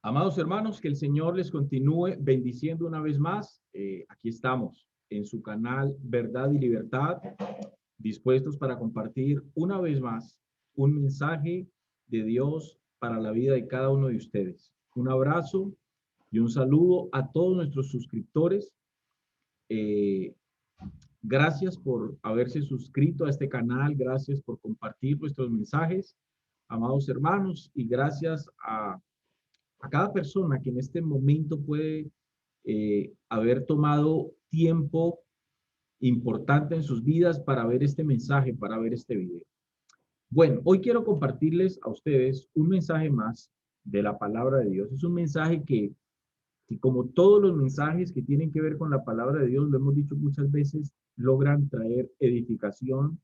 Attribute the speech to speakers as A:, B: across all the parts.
A: Amados hermanos, que el Señor les continúe bendiciendo una vez más. Aquí estamos en su canal Verdad y Libertad, dispuestos para compartir una vez más un mensaje de Dios para la vida de cada uno de ustedes. Un abrazo y un saludo a todos nuestros suscriptores. Eh, Gracias por haberse suscrito a este canal, gracias por compartir nuestros mensajes, amados hermanos, y gracias a cada persona que en este momento puede haber tomado tiempo importante en sus vidas para ver este mensaje, para ver este video. Bueno, hoy quiero compartirles a ustedes un mensaje más de la palabra de Dios. Es un mensaje que como todos los mensajes que tienen que ver con la palabra de Dios, lo hemos dicho muchas veces, logran traer edificación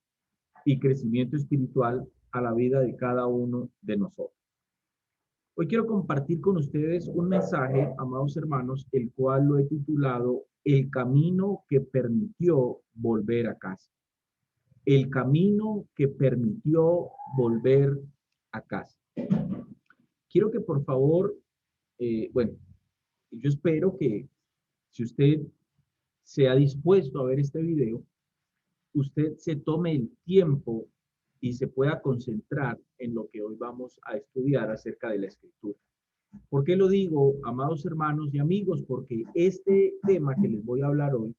A: y crecimiento espiritual a la vida de cada uno de nosotros. Hoy quiero compartir con ustedes un mensaje, amados hermanos, el cual lo he titulado El camino que permitió volver a casa. El camino que permitió volver a casa. Quiero que por favor, bueno, yo espero que si usted se ha dispuesto a ver este video, usted se tome el tiempo y se pueda concentrar en lo que hoy vamos a estudiar acerca de la Escritura. ¿Por qué lo digo, amados hermanos y amigos? Porque este tema que les voy a hablar hoy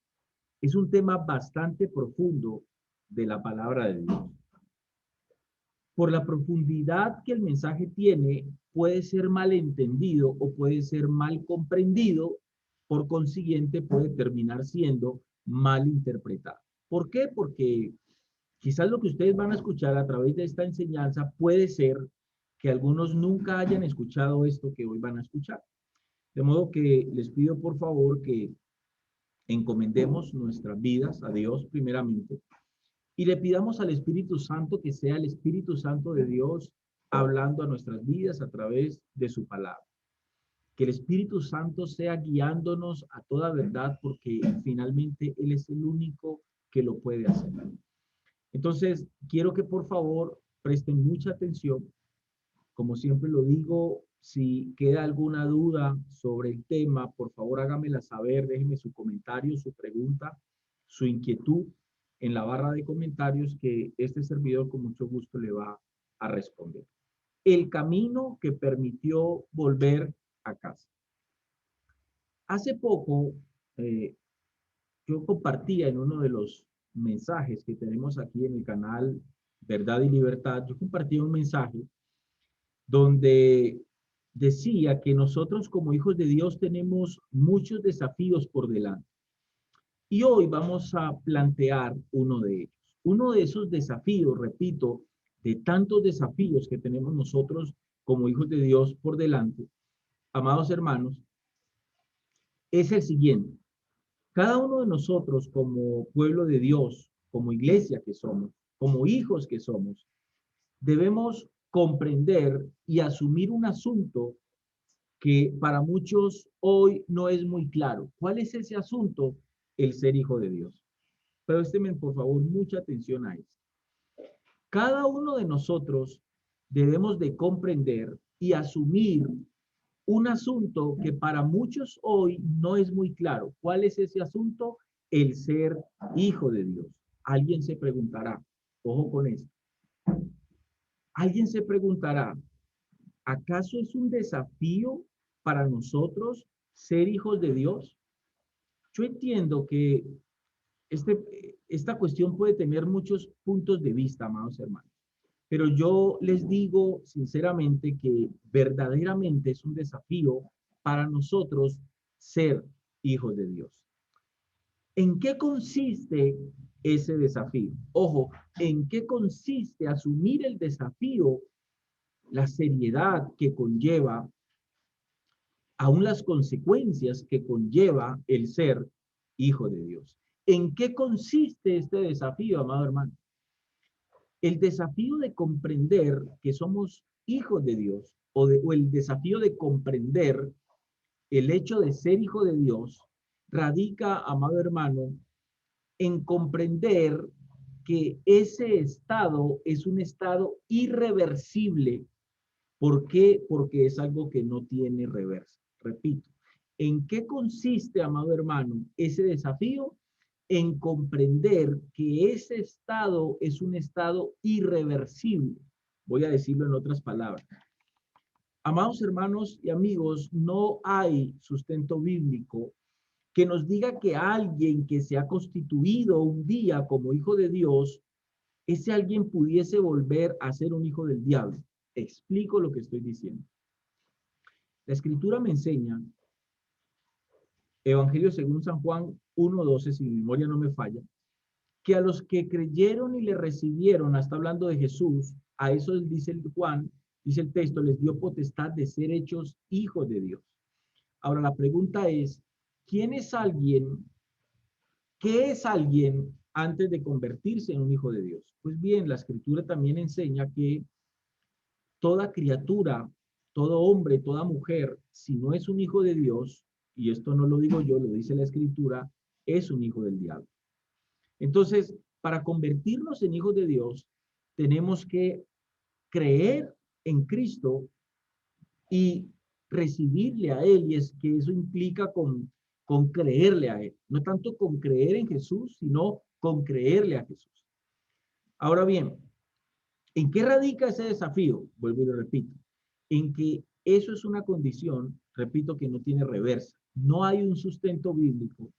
A: es un tema bastante profundo de la palabra de Dios. Por la profundidad que el mensaje tiene, puede ser mal entendido o puede ser mal comprendido, por consiguiente puede terminar siendo mal interpretado. ¿Por qué? Porque quizás lo que ustedes van a escuchar a través de esta enseñanza puede ser que algunos nunca hayan escuchado esto que hoy van a escuchar. De modo que les pido por favor que encomendemos nuestras vidas a Dios primeramente y le pidamos al Espíritu Santo que sea el Espíritu Santo de Dios hablando a nuestras vidas a través de su palabra. Que el Espíritu Santo sea guiándonos a toda verdad porque finalmente Él es el único que lo puede hacer. Entonces, quiero que por favor presten mucha atención. Como siempre lo digo, si queda alguna duda sobre el tema, por favor hágamela saber, déjeme su comentario, su pregunta, su inquietud en la barra de comentarios que este servidor con mucho gusto le va a responder. El camino que permitió volver a casa. Hace poco yo compartía en uno de los mensajes que tenemos aquí en el canal Verdad y Libertad, yo compartía un mensaje donde decía que nosotros como hijos de Dios tenemos muchos desafíos por delante. Y hoy vamos a plantear uno de ellos. Uno de esos desafíos, repito, de tantos desafíos que tenemos nosotros como hijos de Dios por delante, amados hermanos, es el siguiente. Cada uno de nosotros como pueblo de Dios, como iglesia que somos, como hijos que somos, debemos comprender y asumir un asunto que para muchos hoy no es muy claro. ¿Cuál es ese asunto? El ser hijo de Dios. Préstenme por favor mucha atención a esto. Cada uno de nosotros debemos de comprender y asumir un asunto que para muchos hoy no es muy claro. ¿Cuál es ese asunto? El ser hijo de Dios. Alguien se preguntará, ojo con esto, alguien se preguntará, ¿acaso es un desafío para nosotros ser hijos de Dios? Yo entiendo que esta cuestión puede tener muchos puntos de vista, amados hermanos, pero yo les digo sinceramente que verdaderamente es un desafío para nosotros ser hijos de Dios. ¿En qué consiste ese desafío? Ojo, ¿en qué consiste asumir el desafío? La seriedad que conlleva, aún las consecuencias que conlleva el ser hijo de Dios. ¿En qué consiste este desafío, amado hermano? El desafío de comprender que somos hijos de Dios o el desafío de comprender el hecho de ser hijo de Dios radica, amado hermano, en comprender que ese estado es un estado irreversible ¿Por qué? Porque es algo que no tiene reversa. Repito, ¿en qué consiste, amado hermano, ese desafío? En comprender que ese estado es un estado irreversible. Voy a decirlo en otras palabras. Amados hermanos y amigos, no hay sustento bíblico que nos diga que alguien que se ha constituido un día como hijo de Dios, ese alguien pudiese volver a ser un hijo del diablo. Explico lo que estoy diciendo. La escritura me enseña, Evangelio según San Juan 1:12, si mi memoria no me falla, que a los que creyeron y le recibieron, hasta hablando de Jesús, a eso dice el Juan, dice el texto, les dio potestad de ser hechos hijos de Dios. Ahora la pregunta es, ¿quién es alguien? ¿Qué es alguien antes de convertirse en un hijo de Dios? Pues bien, la escritura también enseña que toda criatura, todo hombre, toda mujer, si no es un hijo de Dios, y esto no lo digo yo, lo dice la escritura, es un hijo del diablo. Entonces, para convertirnos en hijos de Dios, tenemos que creer en Cristo y recibirle a Él, y es que eso implica con creerle a Él, no tanto con creer en Jesús, sino con creerle a Jesús. Ahora bien, ¿en qué radica ese desafío? Vuelvo y lo repito, en que eso es una condición, repito, que no tiene reversa. No hay un sustento bíblico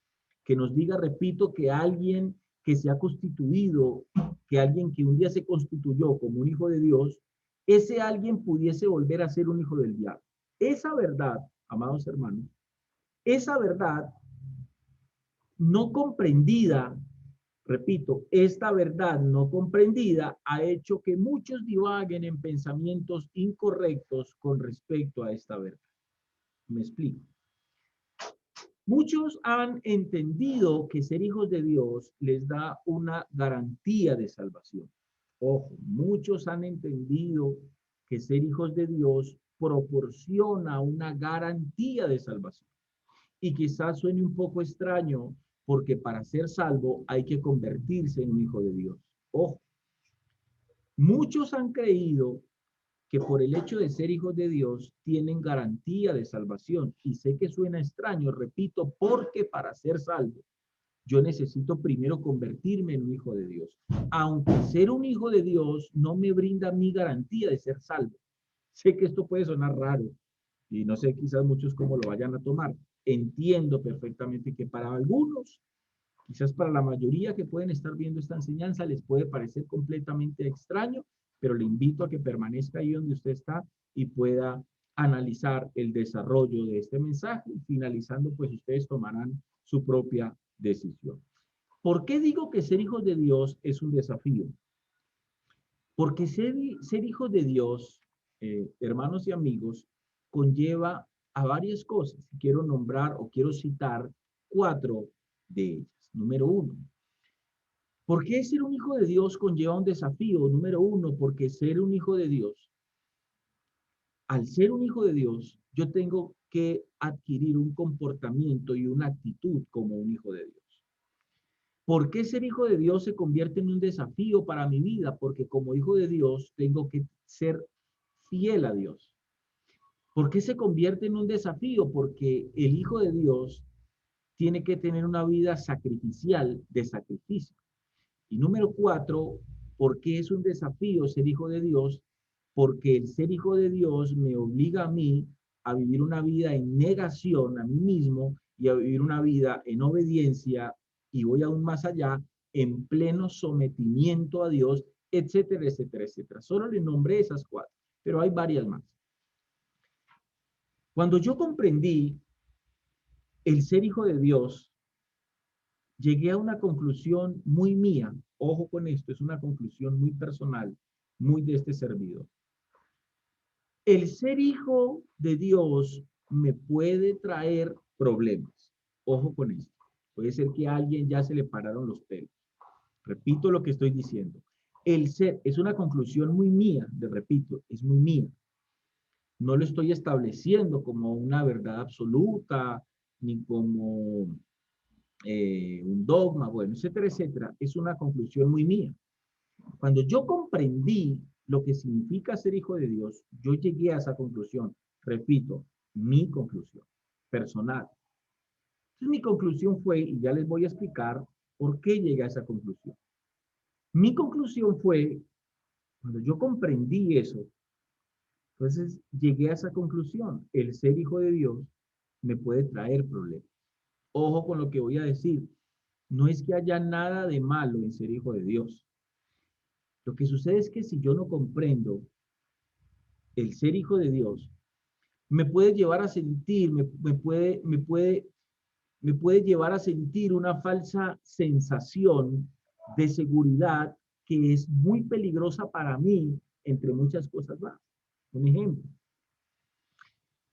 A: que nos diga, repito, que alguien que se ha constituido, que alguien que un día se constituyó como un hijo de Dios, ese alguien pudiese volver a ser un hijo del diablo. Esa verdad, amados hermanos, esa verdad no comprendida, repito, esta verdad no comprendida ha hecho que muchos divaguen en pensamientos incorrectos con respecto a esta verdad. Me explico. Muchos han entendido que ser hijos de Dios les da una garantía de salvación. Ojo, muchos han entendido que ser hijos de Dios proporciona una garantía de salvación. Y quizás suene un poco extraño porque para ser salvo hay que convertirse en un hijo de Dios. Ojo, muchos han creído que por el hecho de ser hijos de Dios tienen garantía de salvación. Y sé que suena extraño, repito, porque para ser salvo yo necesito primero convertirme en un hijo de Dios. Aunque ser un hijo de Dios no me brinda mi garantía de ser salvo. Sé que esto puede sonar raro y no sé quizás muchos cómo lo vayan a tomar. Entiendo perfectamente que para algunos, quizás para la mayoría que pueden estar viendo esta enseñanza, les puede parecer completamente extraño, pero le invito a que permanezca ahí donde usted está y pueda analizar el desarrollo de este mensaje y finalizando, pues ustedes tomarán su propia decisión. ¿Por qué digo que ser hijos de Dios es un desafío? Porque ser hijos de Dios, hermanos y amigos, conlleva a varias cosas. Quiero nombrar o quiero citar 4 de ellas. Número 1. ¿Por qué ser un hijo de Dios conlleva un desafío? Número 1, porque ser un hijo de Dios, al ser un hijo de Dios, yo tengo que adquirir un comportamiento y una actitud como un hijo de Dios. ¿Por qué ser hijo de Dios se convierte en un desafío para mi vida? Porque como hijo de Dios tengo que ser fiel a Dios. ¿Por qué se convierte en un desafío? Porque el hijo de Dios tiene que tener una vida sacrificial, de sacrificio. Y número 4, ¿por qué es un desafío ser hijo de Dios? Porque el ser hijo de Dios me obliga a mí a vivir una vida en negación a mí mismo y a vivir una vida en obediencia y voy aún más allá, en pleno sometimiento a Dios, etcétera, etcétera, etcétera. Solo le nombré esas 4, pero hay varias más. Cuando yo comprendí el ser hijo de Dios, llegué a una conclusión muy mía. Ojo con esto, es una conclusión muy personal, muy de este servidor. El ser hijo de Dios me puede traer problemas. Ojo con esto. Puede ser que a alguien ya se le pararon los pelos. Repito lo que estoy diciendo. El ser es una conclusión muy mía, repito, es muy mía. No lo estoy estableciendo como una verdad absoluta, ni como un dogma, bueno, etcétera, etcétera. Es una conclusión muy mía. Cuando yo comprendí lo que significa ser hijo de Dios, yo llegué a esa conclusión. Repito, mi conclusión personal. Entonces mi conclusión fue, y ya les voy a explicar por qué llegué a esa conclusión. Mi conclusión fue, cuando yo comprendí eso, entonces llegué a esa conclusión. El ser hijo de Dios me puede traer problemas. Ojo con lo que voy a decir. No es que haya nada de malo en ser hijo de Dios. Lo que sucede es que si yo no comprendo el ser hijo de Dios, me puede llevar a sentir, me puede llevar a sentir una falsa sensación de seguridad que es muy peligrosa para mí, entre muchas cosas más. Un ejemplo.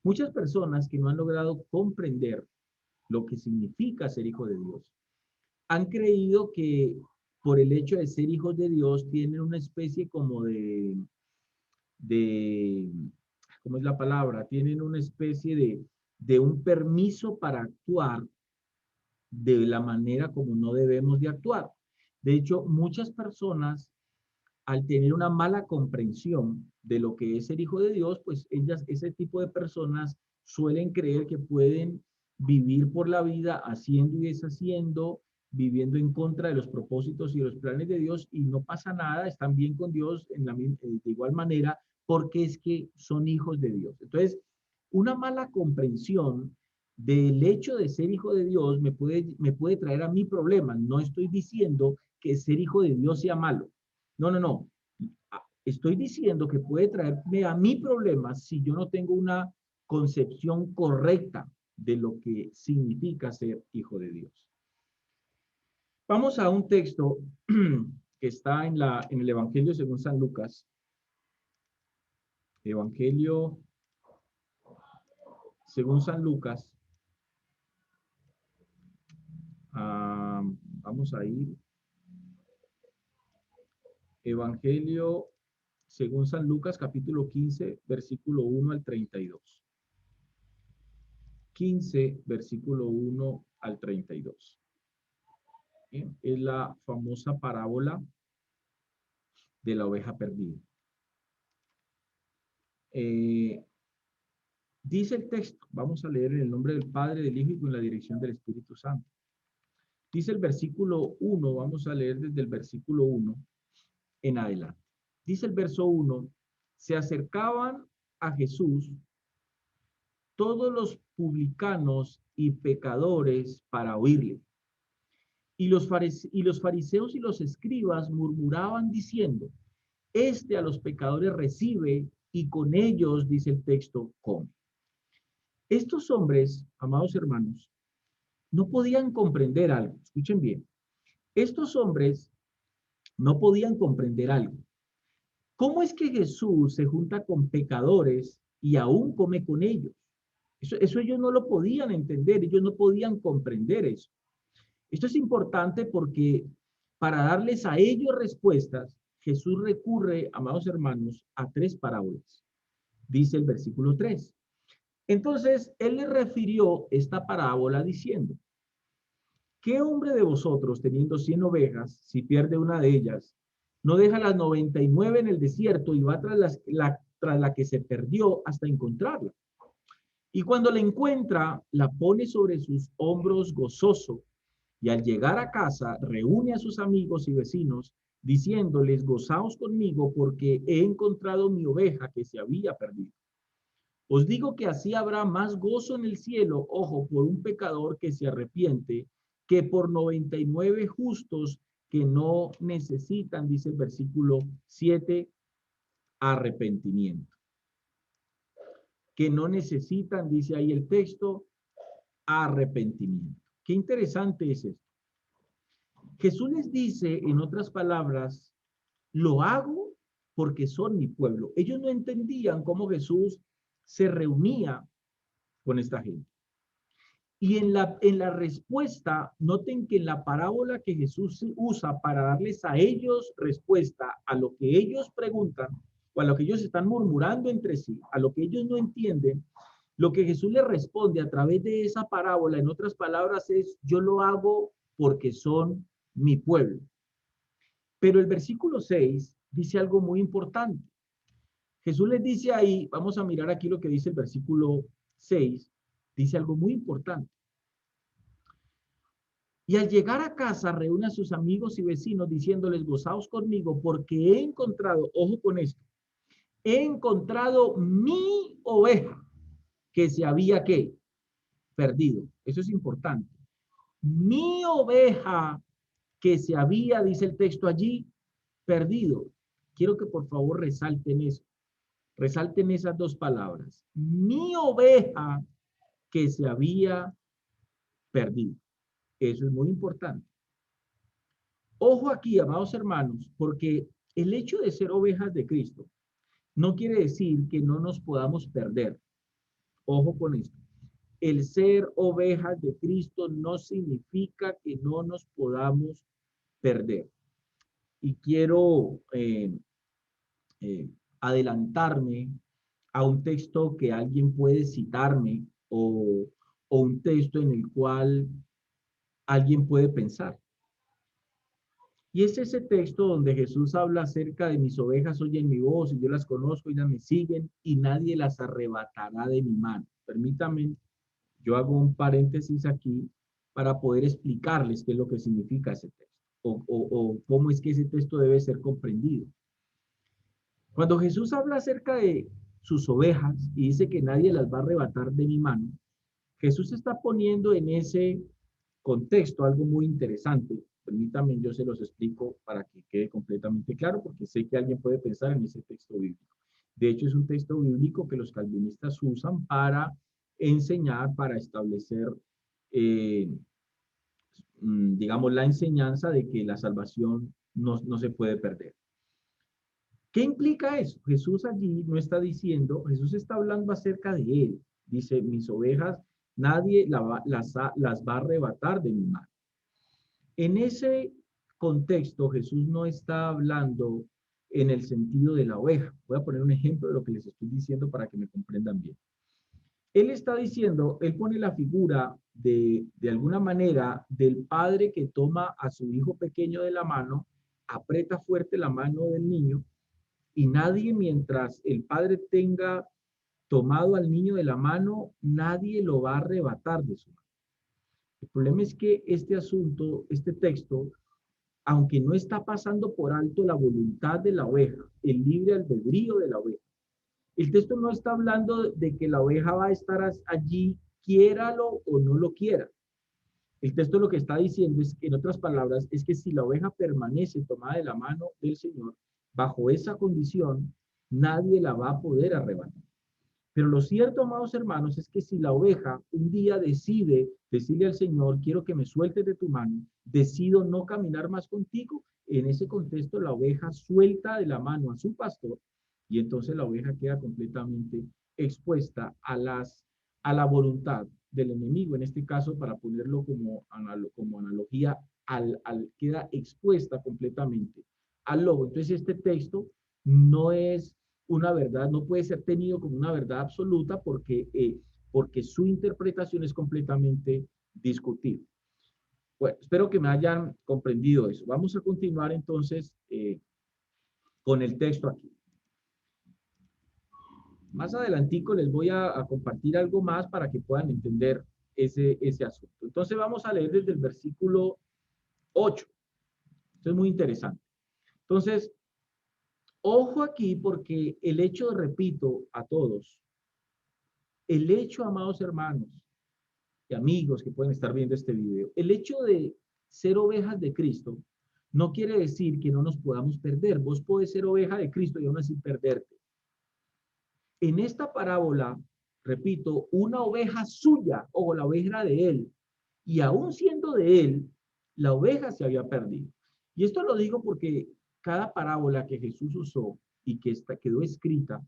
A: Muchas personas que no han logrado comprender lo que significa ser hijo de Dios, han creído que por el hecho de ser hijos de Dios tienen una especie como de ¿cómo es la palabra? Tienen una especie de un permiso para actuar de la manera como no debemos de actuar. De hecho, muchas personas, al tener una mala comprensión de lo que es ser hijo de Dios, pues ese tipo de personas suelen creer que pueden vivir por la vida haciendo y deshaciendo, viviendo en contra de los propósitos y los planes de Dios, y no pasa nada, están bien con Dios de igual manera, porque es que son hijos de Dios. Entonces, una mala comprensión del hecho de ser hijo de Dios me puede traer a mí problemas. No estoy diciendo que ser hijo de Dios sea malo. No, no, no. Estoy diciendo que puede traerme a mí problemas si yo no tengo una concepción correcta de lo que significa ser hijo de Dios. Vamos a un texto que está en el Evangelio según San Lucas. Evangelio según San Lucas. Vamos a ir. Evangelio según San Lucas, capítulo 15, versículo 1 al 32. 15, versículo 1 al 32. Bien, es la famosa parábola de la oveja perdida. Dice el texto, vamos a leer en el nombre del Padre, del Hijo y con la dirección del Espíritu Santo. Dice el versículo 1, vamos a leer desde el versículo 1 en adelante. Dice el verso 1, se acercaban a Jesús todos los publicanos y pecadores para oírle. Y los fariseos y los escribas murmuraban diciendo, este a los pecadores recibe y con ellos, dice el texto, come. Estos hombres, amados hermanos, no podían comprender algo. Escuchen bien. Estos hombres no podían comprender algo. ¿Cómo es que Jesús se junta con pecadores y aún come con ellos? Eso ellos no lo podían entender, ellos no podían comprender eso. Esto es importante porque para darles a ellos respuestas, Jesús recurre, amados hermanos, a tres parábolas. Dice el versículo 3. Entonces, él le refirió esta parábola diciendo, ¿qué hombre de vosotros, teniendo 100 ovejas, si pierde una de ellas, no deja las 99 en el desierto y va tras la que se perdió hasta encontrarla? Y cuando la encuentra, la pone sobre sus hombros gozoso, y al llegar a casa reúne a sus amigos y vecinos, diciéndoles, gozaos conmigo porque he encontrado mi oveja que se había perdido. Os digo que así habrá más gozo en el cielo, ojo, por un pecador que se arrepiente, que por 99 justos que no necesitan, dice el versículo 7, arrepentimiento. Que no necesitan, dice ahí el texto, arrepentimiento. Qué interesante es esto. Jesús les dice, en otras palabras, lo hago porque son mi pueblo. Ellos no entendían cómo Jesús se reunía con esta gente. Y en la respuesta, noten que en la parábola que Jesús usa para darles a ellos respuesta a lo que ellos preguntan o a lo que ellos están murmurando entre sí, a lo que ellos no entienden, lo que Jesús les responde a través de esa parábola, en otras palabras, es yo lo hago porque son mi pueblo. Pero el versículo 6 dice algo muy importante. Jesús les dice ahí, vamos a mirar aquí lo que dice el versículo 6, dice algo muy importante. Y al llegar a casa, reúne a sus amigos y vecinos diciéndoles, gozaos conmigo porque he encontrado, ojo con esto, he encontrado mi oveja que se había, ¿qué? Perdido. Eso es importante. Mi oveja que se había, dice el texto allí, perdido. Quiero que por favor resalten eso. Resalten esas dos palabras. Mi oveja que se había perdido. Eso es muy importante. Ojo aquí, amados hermanos, porque el hecho de ser ovejas de Cristo no quiere decir que no nos podamos perder. Ojo con esto. El ser ovejas de Cristo no significa que no nos podamos perder. Y quiero eh, adelantarme a un texto que alguien puede citarme o un texto en el cual alguien puede pensar. Y es ese texto donde Jesús habla acerca de mis ovejas oyen mi voz y yo las conozco y ellas me siguen y nadie las arrebatará de mi mano. Permítanme, yo hago un paréntesis aquí para poder explicarles qué es lo que significa ese texto o cómo es que ese texto debe ser comprendido. Cuando Jesús habla acerca de sus ovejas y dice que nadie las va a arrebatar de mi mano, Jesús está poniendo en ese contexto algo muy interesante. Permítanme, yo se los explico para que quede completamente claro, porque sé que alguien puede pensar en ese texto bíblico. De hecho, es un texto bíblico que los calvinistas usan para enseñar, para establecer, eh, digamos, la enseñanza de que la salvación no se puede perder. ¿Qué implica eso? Jesús allí no está diciendo, Jesús está hablando acerca de él. Dice, mis ovejas, nadie las va a arrebatar de mi mano. En ese contexto, Jesús no está hablando en el sentido de la oveja. Voy a poner un ejemplo de lo que les estoy diciendo para que me comprendan bien. Él está diciendo, él pone la figura de alguna manera del padre que toma a su hijo pequeño de la mano, aprieta fuerte la mano del niño y nadie, mientras el padre tenga tomado al niño de la mano, nadie lo va a arrebatar de su mano. El problema es que este asunto, este texto, aunque no está pasando por alto la voluntad de la oveja, el libre albedrío de la oveja, el texto no está hablando de que la oveja va a estar allí, quiéralo o no lo quiera. El texto lo que está diciendo es, en otras palabras, es que si la oveja permanece tomada de la mano del Señor, bajo esa condición, nadie la va a poder arrebatar. Pero lo cierto, amados hermanos, es que si la oveja un día decide decirle al Señor, quiero que me sueltes de tu mano, decido no caminar más contigo, en ese contexto la oveja suelta de la mano a su pastor y entonces la oveja queda completamente expuesta a la voluntad del enemigo. En este caso, para ponerlo como analogía, queda expuesta completamente al lobo. Entonces, este texto no es una verdad, no puede ser tenido como una verdad absoluta porque su interpretación es completamente discutible. Bueno, espero que me hayan comprendido eso. Vamos a continuar entonces con el texto aquí. Más adelantico les voy a compartir algo más para que puedan entender ese asunto. Entonces vamos a leer desde el versículo 8. Esto es muy interesante. Entonces, ojo aquí porque el hecho, repito a todos, el hecho, amados hermanos y amigos que pueden estar viendo este video, el hecho de ser ovejas de Cristo no quiere decir que no nos podamos perder. Vos podés ser oveja de Cristo y aún así perderte. En esta parábola, repito, una oveja suya o la oveja de él, y aún siendo de él, la oveja se había perdido. Y esto lo digo porque cada parábola que Jesús usó y que quedó escrita,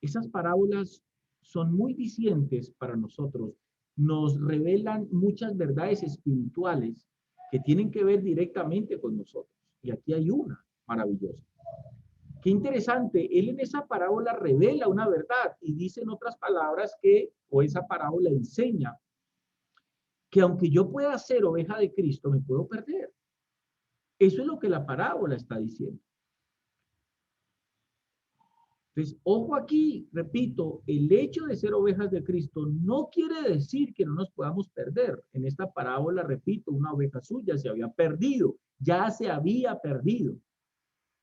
A: esas parábolas son muy dicientes para nosotros, nos revelan muchas verdades espirituales que tienen que ver directamente con nosotros. Y aquí hay una maravillosa. Qué interesante, él en esa parábola revela una verdad y dice en otras palabras o esa parábola enseña que aunque yo pueda ser oveja de Cristo, me puedo perder. Eso es lo que la parábola está diciendo. Entonces, ojo aquí, repito, el hecho de ser ovejas de Cristo no quiere decir que no nos podamos perder. En esta parábola, repito, una oveja suya se había perdido, ya se había perdido.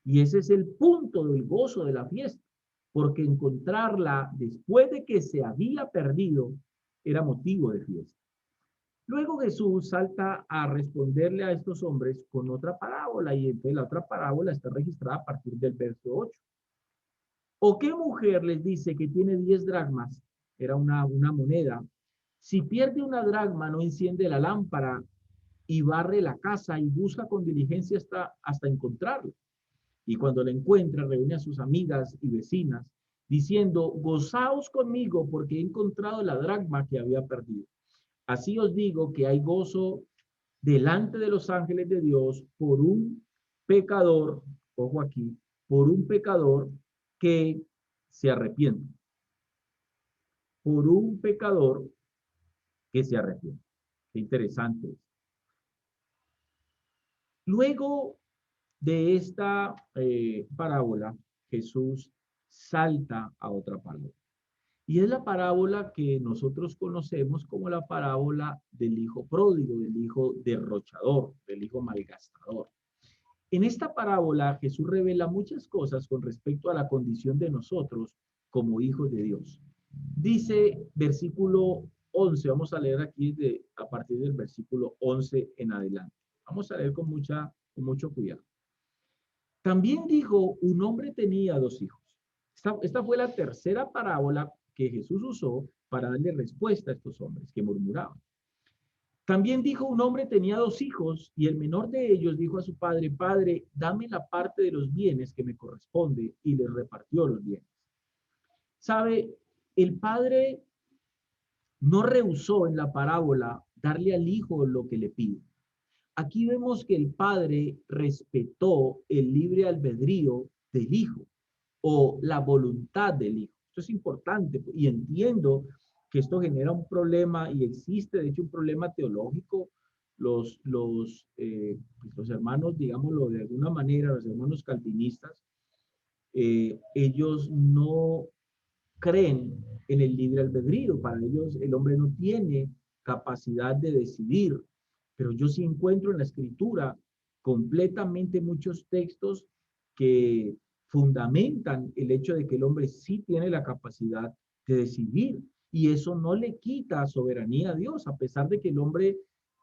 A: Y ese es el punto del gozo de la fiesta, porque encontrarla después de que se había perdido era motivo de fiesta. Luego Jesús salta a responderle a estos hombres con otra parábola, y entonces la otra parábola está registrada a partir del verso 8. ¿O qué mujer les dice que tiene 10 dracmas? Era una moneda. Si pierde una dracma, no enciende la lámpara y barre la casa y busca con diligencia hasta encontrarla. Y cuando la encuentra, reúne a sus amigas y vecinas, diciendo, gozaos conmigo porque he encontrado la dracma que había perdido. Así os digo que hay gozo delante de los ángeles de Dios por un pecador, ojo aquí, por un pecador que se arrepiente, por un pecador que se arrepiente. Qué interesante. Luego de esta parábola, Jesús salta a otra parábola. Y es la parábola que nosotros conocemos como la parábola del hijo pródigo, del hijo derrochador, del hijo malgastador. En esta parábola Jesús revela muchas cosas con respecto a la condición de nosotros como hijos de Dios. Dice versículo 11, vamos a leer aquí a partir del versículo 11 en adelante. Vamos a leer con mucho cuidado. También dijo, un hombre tenía 2 hijos. Esta fue la tercera parábola que Jesús usó para darle respuesta a estos hombres que murmuraban. También dijo, un hombre tenía 2 hijos y el menor de ellos dijo a su padre, padre, dame la parte de los bienes que me corresponde, y les repartió los bienes. ¿Sabe? El padre no rehusó en la parábola darle al hijo lo que le pide. Aquí vemos que el padre respetó el libre albedrío del hijo o la voluntad del hijo. Esto es importante y entiendo que esto genera un problema y existe, de hecho, un problema teológico. Los hermanos, digámoslo de alguna manera, los hermanos calvinistas, ellos no creen en el libre albedrío. Para ellos el hombre no tiene capacidad de decidir, pero yo sí encuentro en la escritura completamente muchos textos que fundamentan el hecho de que el hombre sí tiene la capacidad de decidir, y eso no le quita soberanía a Dios. A pesar de que el hombre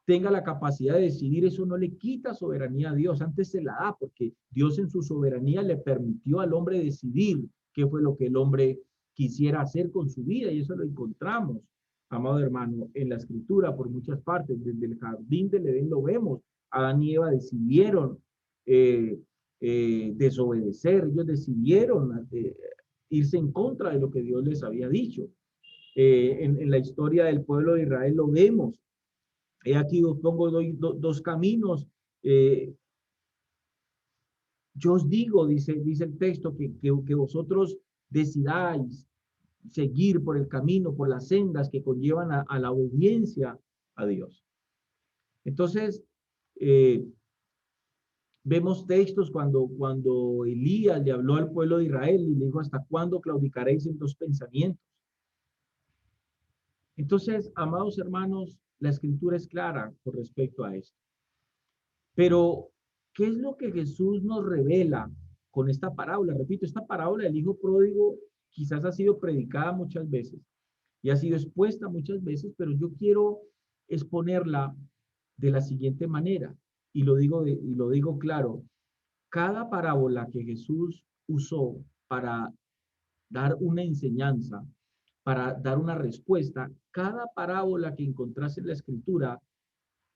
A: tenga la capacidad de decidir, eso no le quita soberanía a Dios, antes se la da, porque Dios en su soberanía le permitió al hombre decidir qué fue lo que el hombre quisiera hacer con su vida, y eso lo encontramos, amado hermano, en la escritura por muchas partes. Desde el jardín del Edén lo vemos. Adán y Eva decidieron desobedecer, ellos decidieron irse en contra de lo que Dios les había dicho. En la historia del pueblo de Israel lo vemos. Aquí os pongo dos caminos. Yo os digo, dice el texto, que vosotros decidáis seguir por el camino, por las sendas que conllevan a la obediencia a Dios. Entonces, vemos textos cuando Elías le habló al pueblo de Israel y le dijo, ¿hasta cuándo claudicaréis en dos pensamientos? Entonces, amados hermanos, la escritura es clara con respecto a esto. Pero, ¿qué es lo que Jesús nos revela con esta parábola? Repito, esta parábola del hijo pródigo quizás ha sido predicada muchas veces y ha sido expuesta muchas veces, pero yo quiero exponerla de la siguiente manera, y lo digo claro. Cada parábola que Jesús usó para dar una enseñanza, para dar una respuesta, cada parábola que encontrase en la escritura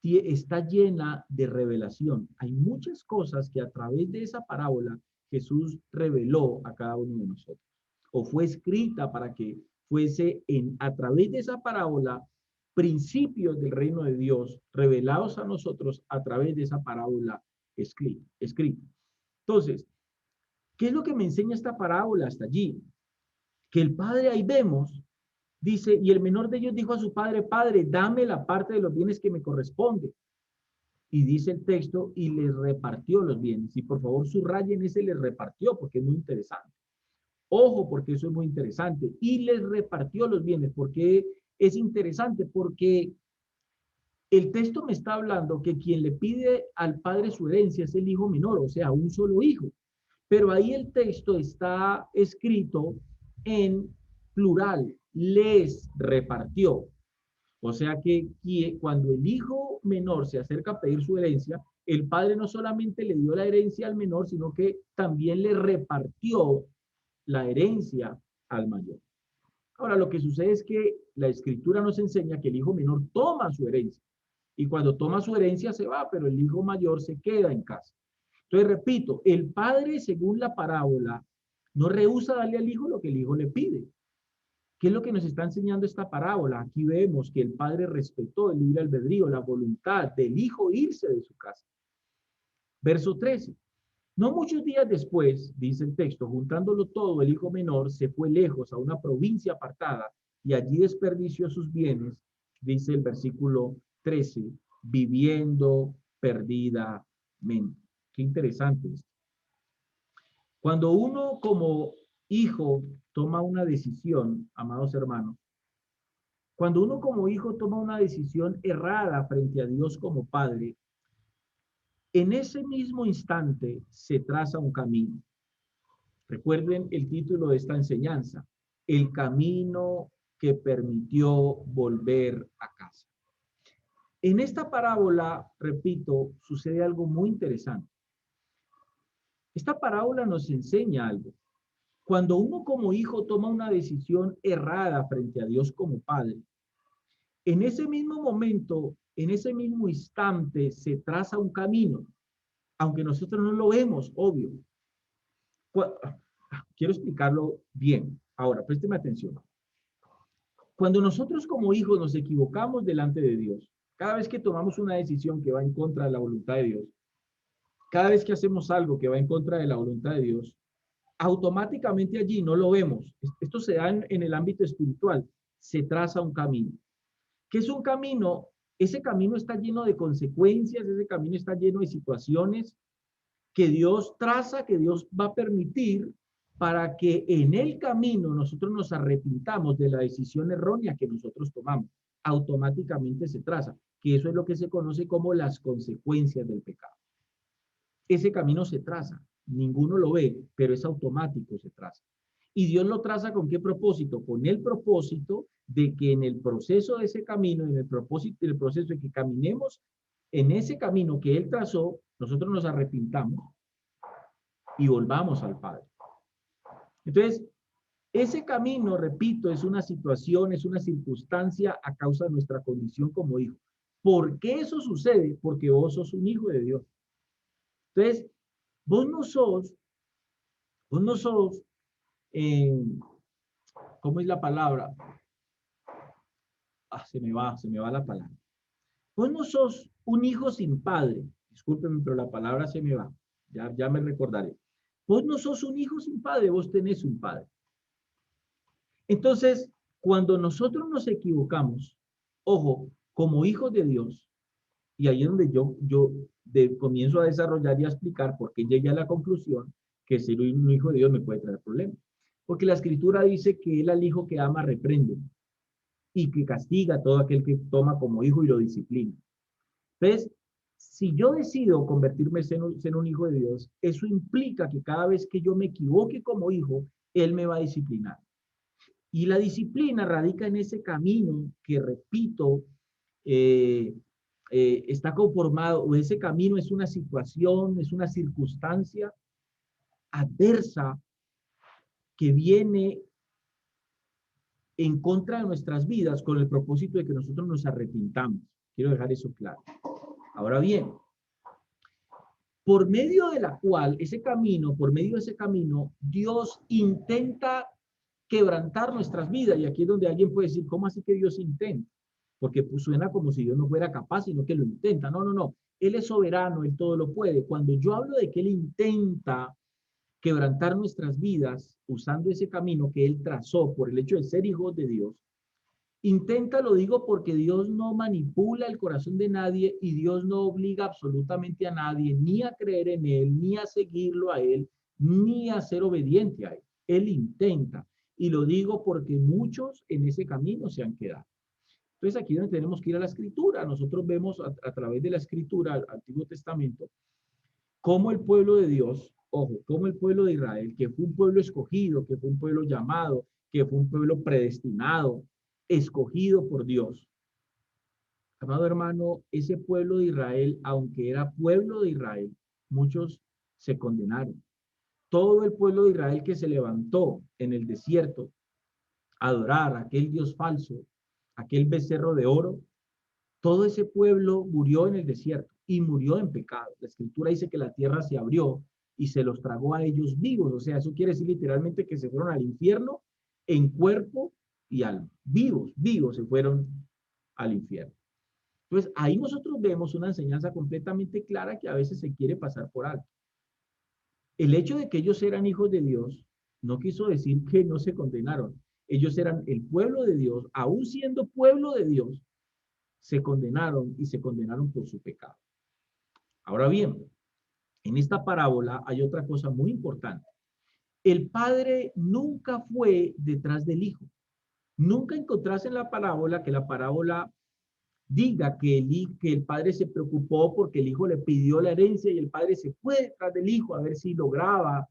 A: está llena de revelación. Hay muchas cosas que a través de esa parábola Jesús reveló a cada uno de nosotros, o fue escrita para que fuese a través de esa parábola principios del reino de Dios revelados a nosotros a través de esa parábola escrita. Entonces, ¿qué es lo que me enseña esta parábola hasta allí? Que el padre, ahí vemos, dice, y el menor de ellos dijo a su padre, padre, dame la parte de los bienes que me corresponde. Y dice el texto, y les repartió los bienes. Y por favor subrayen ese les repartió, porque es muy interesante. Ojo, porque eso es muy interesante. Y les repartió los bienes. Porque es interesante, porque el texto me está hablando que quien le pide al padre su herencia es el hijo menor, o sea, un solo hijo. Pero ahí el texto está escrito en plural, les repartió. O sea que cuando el hijo menor se acerca a pedir su herencia, el padre no solamente le dio la herencia al menor, sino que también le repartió la herencia al mayor. Ahora, lo que sucede es que la escritura nos enseña que el hijo menor toma su herencia. Y cuando toma su herencia se va, pero el hijo mayor se queda en casa. Entonces, repito, el padre, según la parábola, no rehúsa darle al hijo lo que el hijo le pide. ¿Qué es lo que nos está enseñando esta parábola? Aquí vemos que el padre respetó el libre albedrío, la voluntad del hijo irse de su casa. Verso 13. No muchos días después, dice el texto, juntándolo todo, el hijo menor se fue lejos a una provincia apartada y allí desperdició sus bienes, dice el versículo 13, viviendo perdidamente. Qué interesante esto. Cuando uno como hijo toma una decisión, amados hermanos, cuando uno como hijo toma una decisión errada frente a Dios como padre, en ese mismo instante se traza un camino. Recuerden el título de esta enseñanza, el camino que permitió volver a casa. En esta parábola, repito, sucede algo muy interesante. Esta parábola nos enseña algo. Cuando uno como hijo toma una decisión errada frente a Dios como padre, en ese mismo momento, en ese mismo instante, se traza un camino, aunque nosotros no lo vemos, obvio. Quiero explicarlo bien. Ahora, présteme atención. Cuando nosotros como hijos nos equivocamos delante de Dios, cada vez que tomamos una decisión que va en contra de la voluntad de Dios, cada vez que hacemos algo que va en contra de la voluntad de Dios, automáticamente allí no lo vemos. Esto se da en el ámbito espiritual. Se traza un camino. ¿Qué es un camino? Ese camino está lleno de consecuencias, ese camino está lleno de situaciones que Dios traza, que Dios va a permitir para que en el camino nosotros nos arrepintamos de la decisión errónea que nosotros tomamos. Automáticamente se traza, que eso es lo que se conoce como las consecuencias del pecado. Ese camino se traza, ninguno lo ve, pero es automático, se traza. ¿Y Dios lo traza con qué propósito? Con el propósito de que en el proceso de ese camino, en el propósito del proceso de que caminemos en ese camino que Él trazó, nosotros nos arrepintamos y volvamos al Padre. Entonces, ese camino, repito, es una situación, es una circunstancia a causa de nuestra condición como hijo. ¿Por qué eso sucede? Porque vos sos un hijo de Dios. Entonces, vos no sos, ¿cómo es la palabra? Se me va la palabra. Vos no sos un hijo sin padre. Discúlpeme, pero la palabra se me va. Ya me recordaré. Vos no sos un hijo sin padre, vos tenés un padre. Entonces, cuando nosotros nos equivocamos, ojo, como hijos de Dios, y ahí es donde yo comienzo a desarrollar y a explicar por qué llegué a la conclusión que ser un hijo de Dios me puede traer problemas. Porque la escritura dice que él al hijo que ama reprende y que castiga a todo aquel que toma como hijo y lo disciplina. Entonces, si yo decido convertirme en un hijo de Dios, eso implica que cada vez que yo me equivoque como hijo, Él me va a disciplinar. Y la disciplina radica en ese camino que, repito, está conformado, o ese camino es una situación, es una circunstancia adversa que viene en contra de nuestras vidas con el propósito de que nosotros nos arrepintamos. Quiero dejar eso claro. Ahora bien, por medio de la cual por medio de ese camino, Dios intenta quebrantar nuestras vidas. Y aquí es donde alguien puede decir, ¿cómo así que Dios intenta? Porque pues, suena como si Dios no fuera capaz, sino que lo intenta. No, no, no. Él es soberano, Él todo lo puede. Cuando yo hablo de que Él intenta quebrantar nuestras vidas usando ese camino que Él trazó por el hecho de ser hijos de Dios, intenta, lo digo porque Dios no manipula el corazón de nadie y Dios no obliga absolutamente a nadie ni a creer en Él, ni a seguirlo a Él, ni a ser obediente a Él. Él intenta. Y lo digo porque muchos en ese camino se han quedado. Entonces aquí es donde tenemos que ir a la Escritura. Nosotros vemos a través de la Escritura, al Antiguo Testamento, cómo el pueblo de Dios, ojo, cómo el pueblo de Israel, que fue un pueblo escogido, que fue un pueblo llamado, que fue un pueblo predestinado, escogido por Dios. Amado hermano, ese pueblo de Israel, aunque era pueblo de Israel, muchos se condenaron. Todo el pueblo de Israel que se levantó en el desierto a adorar a aquel Dios falso, aquel becerro de oro, todo ese pueblo murió en el desierto y murió en pecado. La escritura dice que la tierra se abrió y se los tragó a ellos vivos. O sea, eso quiere decir literalmente que se fueron al infierno en cuerpo y alma. Vivos, vivos se fueron al infierno. Entonces, ahí nosotros vemos una enseñanza completamente clara que a veces se quiere pasar por alto. El hecho de que ellos eran hijos de Dios no quiso decir que no se condenaron. Ellos eran el pueblo de Dios, aún siendo pueblo de Dios, se condenaron y se condenaron por su pecado. Ahora bien, en esta parábola hay otra cosa muy importante. El padre nunca fue detrás del hijo. Nunca encontrás en la parábola diga que el padre se preocupó porque el hijo le pidió la herencia y el padre se fue detrás del hijo a ver si lograba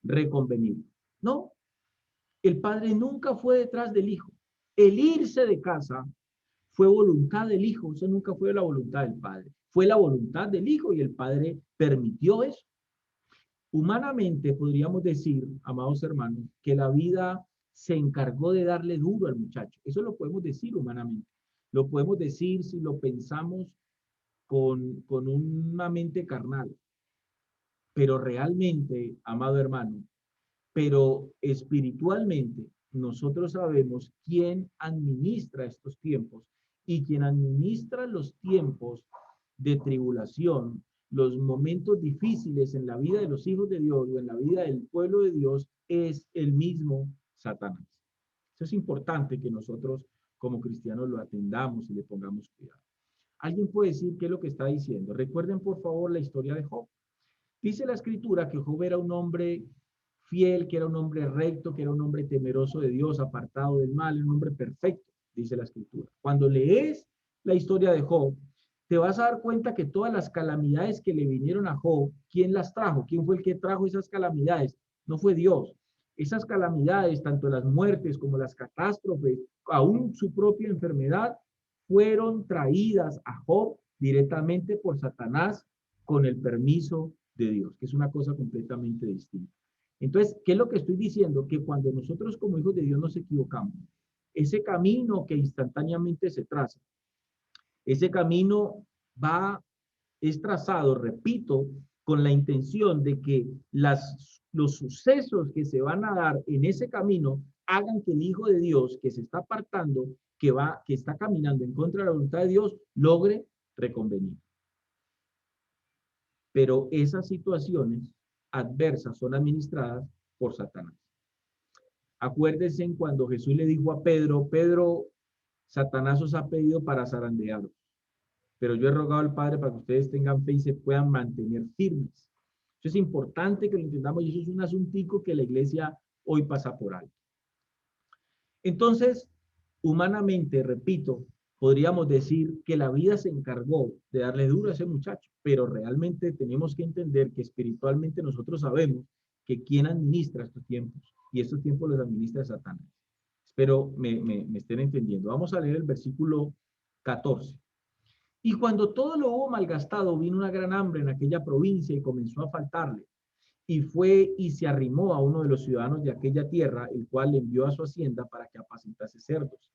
A: reconvenir. No, el padre nunca fue detrás del hijo. El irse de casa fue voluntad del hijo, eso nunca fue la voluntad del padre. Fue la voluntad del hijo y el padre permitió eso. Humanamente podríamos decir, amados hermanos, que la vida se encargó de darle duro al muchacho. Eso lo podemos decir humanamente. Lo podemos decir si lo pensamos con una mente carnal. Pero realmente, amado hermano, pero espiritualmente nosotros sabemos quién administra estos tiempos y quien administra los tiempos de tribulación, los momentos difíciles en la vida de los hijos de Dios o en la vida del pueblo de Dios es el mismo Satanás. Eso es importante que nosotros como cristianos lo atendamos y le pongamos cuidado. ¿Alguien puede decir qué es lo que está diciendo? Recuerden por favor la historia de Job. Dice la escritura que Job era un hombre fiel, que era un hombre recto, que era un hombre temeroso de Dios, apartado del mal, un hombre perfecto, dice la escritura. Cuando lees la historia de Job, te vas a dar cuenta que todas las calamidades que le vinieron a Job, ¿quién las trajo? ¿Quién fue el que trajo esas calamidades? No fue Dios. Esas calamidades, tanto las muertes como las catástrofes, aún su propia enfermedad, fueron traídas a Job directamente por Satanás con el permiso de Dios, que es una cosa completamente distinta. Entonces, ¿qué es lo que estoy diciendo? Que cuando nosotros como hijos de Dios nos equivocamos, ese camino que instantáneamente se traza, ese camino es trazado, repito, con la intención de que los sucesos que se van a dar en ese camino hagan que el Hijo de Dios que se está apartando, que está caminando en contra de la voluntad de Dios, logre reconvenir. Pero esas situaciones adversas son administradas por Satanás. Acuérdense cuando Jesús le dijo a Pedro, Pedro, Satanás os ha pedido para zarandearos, pero yo he rogado al Padre para que ustedes tengan fe y se puedan mantener firmes. Eso es importante que lo entendamos y eso es un asuntico que la iglesia hoy pasa por alto. Entonces, humanamente, repito, podríamos decir que la vida se encargó de darle duro a ese muchacho, pero realmente tenemos que entender que espiritualmente nosotros sabemos que quien administra estos tiempos, y estos tiempos los administra Satanás. Espero me estén entendiendo. Vamos a leer el versículo 14. Y cuando todo lo hubo malgastado, vino una gran hambre en aquella provincia y comenzó a faltarle. Y fue y se arrimó a uno de los ciudadanos de aquella tierra, el cual le envió a su hacienda para que apacentase cerdos.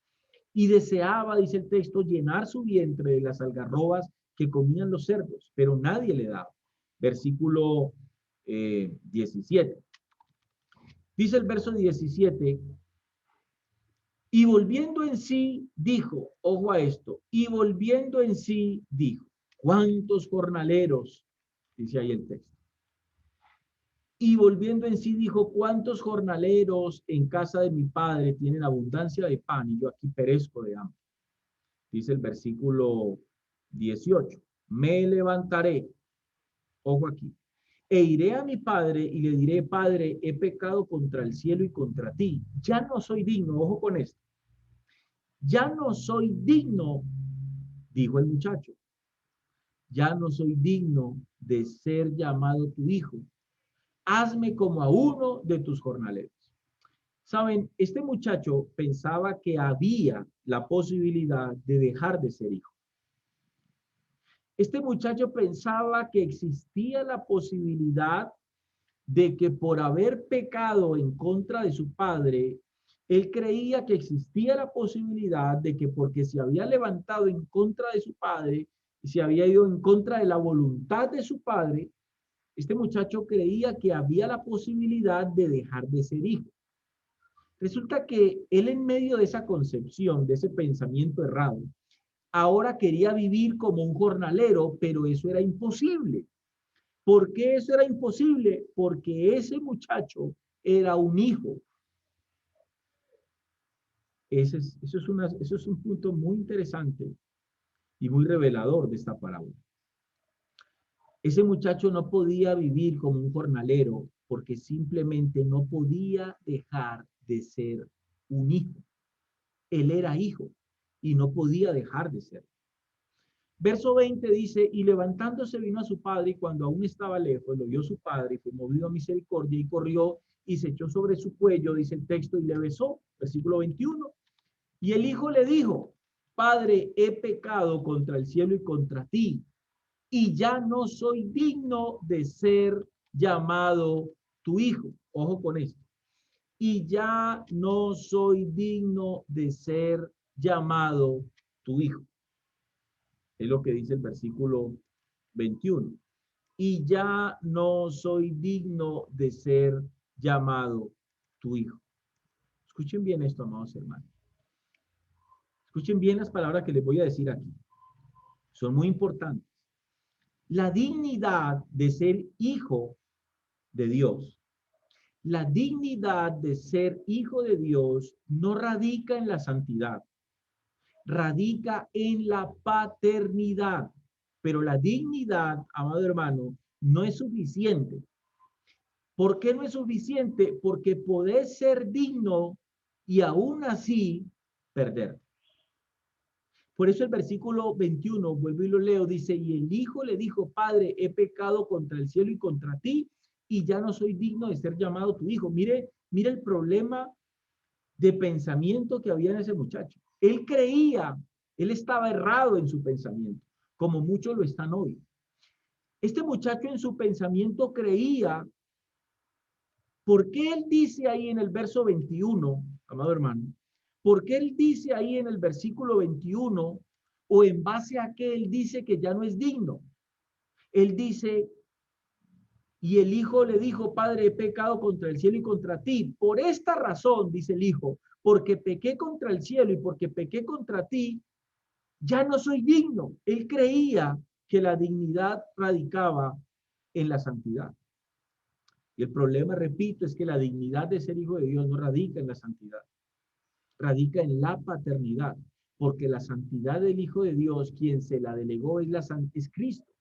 A: Y deseaba, dice el texto, llenar su vientre de las algarrobas que comían los cerdos, pero nadie le daba. Versículo 17. Dice el verso 17, y volviendo en sí, dijo, ojo a esto, y volviendo en sí, dijo, ¿cuántos jornaleros? Dice ahí el texto. Y volviendo en sí, dijo, ¿cuántos jornaleros en casa de mi padre tienen abundancia de pan y yo aquí perezco de hambre? Dice el versículo 18, me levantaré, ojo aquí, E iré a mi padre y le diré, Padre, he pecado contra el cielo y contra ti. Ya no soy digno, ojo con esto. Ya no soy digno, dijo el muchacho. Ya no soy digno de ser llamado tu hijo. Hazme como a uno de tus jornaleros. Saben, este muchacho pensaba que había la posibilidad de dejar de ser hijo. Este muchacho pensaba que existía la posibilidad de que por haber pecado en contra de su padre, él creía que existía la posibilidad de que porque se había levantado en contra de su padre y se había ido en contra de la voluntad de su padre, este muchacho creía que había la posibilidad de dejar de ser hijo. Resulta que él en medio de esa concepción, de ese pensamiento errado, ahora quería vivir como un jornalero, pero eso era imposible. ¿Por qué eso era imposible? Porque ese muchacho era un hijo. Eso es un punto muy interesante y muy revelador de esta parábola. Ese muchacho no podía vivir como un jornalero porque simplemente no podía dejar de ser un hijo. Él era hijo y no podía dejar de ser. Verso 20 dice, y levantándose vino a su padre y cuando aún estaba lejos, lo vio su padre y fue movido a misericordia y corrió y se echó sobre su cuello, dice el texto, y le besó. Versículo 21. Y el hijo le dijo, Padre, he pecado contra el cielo y contra ti, y ya no soy digno de ser llamado tu hijo. Ojo con esto. Y ya no soy digno de ser llamado tu hijo. Es lo que dice el versículo 21. Y ya no soy digno de ser llamado tu hijo. Escuchen bien esto, amados hermanos. Escuchen bien las palabras que les voy a decir aquí. Son muy importantes. La dignidad de ser hijo de Dios, la dignidad de ser hijo de Dios no radica en la santidad, radica en la paternidad. Pero la dignidad, amado hermano, no es suficiente. ¿Por qué no es suficiente? Porque podés ser digno y aún así perder. Por eso el versículo 21, vuelvo y lo leo, dice, y el hijo le dijo, Padre, he pecado contra el cielo y contra ti, y ya no soy digno de ser llamado tu hijo. Mire el problema de pensamiento que había en ese muchacho. Él creía, él estaba errado en su pensamiento, como muchos lo están hoy. Este muchacho en su pensamiento creía, ¿por qué él dice ahí en el verso 21, amado hermano? ¿Por qué él dice ahí en el versículo 21 o en base a qué él dice que ya no es digno? Él dice, y el hijo le dijo, Padre, he pecado contra el cielo y contra ti. Por esta razón, dice el hijo, porque pequé contra el cielo y porque pequé contra ti, ya no soy digno. Él creía que la dignidad radicaba en la santidad. Y el problema, repito, es que la dignidad de ser hijo de Dios no radica en la santidad, radica en la paternidad, porque la santidad del Hijo de Dios, quien se la delegó es Cristo.